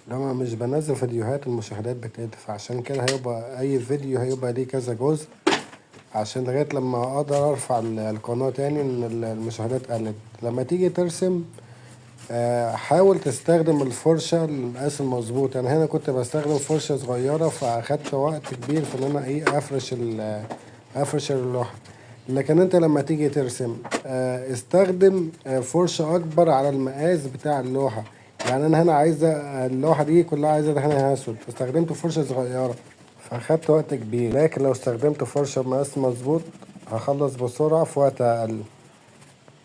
لما مش بنزل فيديوهات المشاهدات بتقل، فعشان كده هيبقى اي فيديو هيبقى ليه كذا جزء، عشان لغاية لما اقدر ارفع القناة تاني ان المشاهدات قلت. لما تيجي ترسم حاول تستخدم الفرشة المقاس المظبوط. يعني هنا كنت بستخدم فرشة صغيرة، فاخدت وقت كبير في ان انا افرش اللوحة. لكن انت لما تيجي ترسم استخدم فرشة اكبر على المقاس بتاع اللوحة. يعني انا هنا عايزة اللوحة دي كلها عايزة دهنها اسود، فاستخدمت فرشة صغيرة فاخدت وقت كبير. لكن لو استخدمت فرشة بمقاس مظبوط هخلص بسرعة في وقت اقل.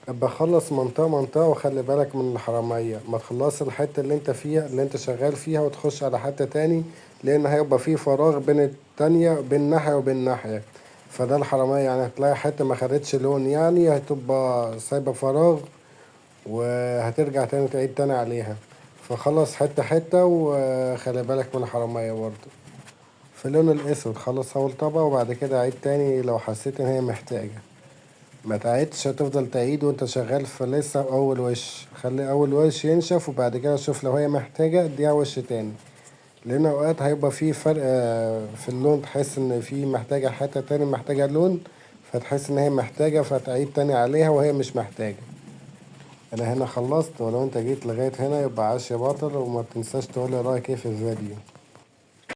بخلص منطقة منطقة، وخلي بالك من الحرامية، ما تخلص الحتة اللي انت فيها اللي انت شغال فيها وتخش على حتة تاني، لان هيبقى في فراغ بين التانية، بين ناحية وبين ناحية. فده الحرامية، يعني هتلاقي حتة ما خدتش لون، يعني هتبقى سايبة فراغ وهترجع تاني تعيد تاني عليها. فخلص حتة حتة، وخلي بالك من الحرامية برضه. في اللون الاسود خلص اول طبقة، وبعد كده عيد تاني لو حسيت ان هي محتاجة. ما تعيدش، هتفضل تعيد وانت شغال في لسه اول وش. خلي اول وش ينشف، وبعد كده شوف لو هي محتاجة اديها وش تاني، لان اوقات هيبقى في فرق في اللون، تحس ان في محتاجة حتة تاني محتاجة لون، فتحس ان هي محتاجة فتعيد تاني عليها وهي مش محتاجة. انا هنا خلصت، ولو انت جيت لغاية هنا يبقى عاش يا بطل، وما تنساش تقولي رايك ايه في الفيديو.